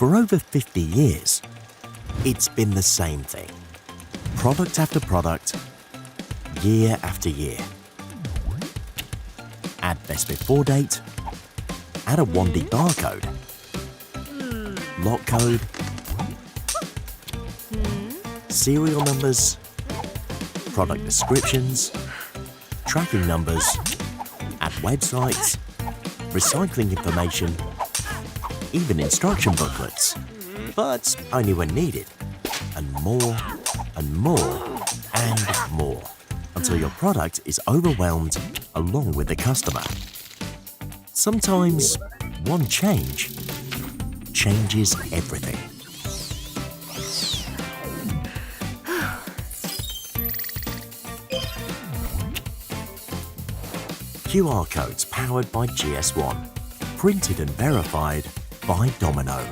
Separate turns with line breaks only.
For over 50 years, it's been the same thing. Product after product, year after year. Add best before date, add a 1D barcode, lot code, serial numbers, product descriptions, tracking numbers, add websites, recycling information, even instruction booklets, but only when needed, and more and more and more, until your product is overwhelmed along with the customer. Sometimes one change changes everything. QR codes powered by GS1, printed and verified by Domino.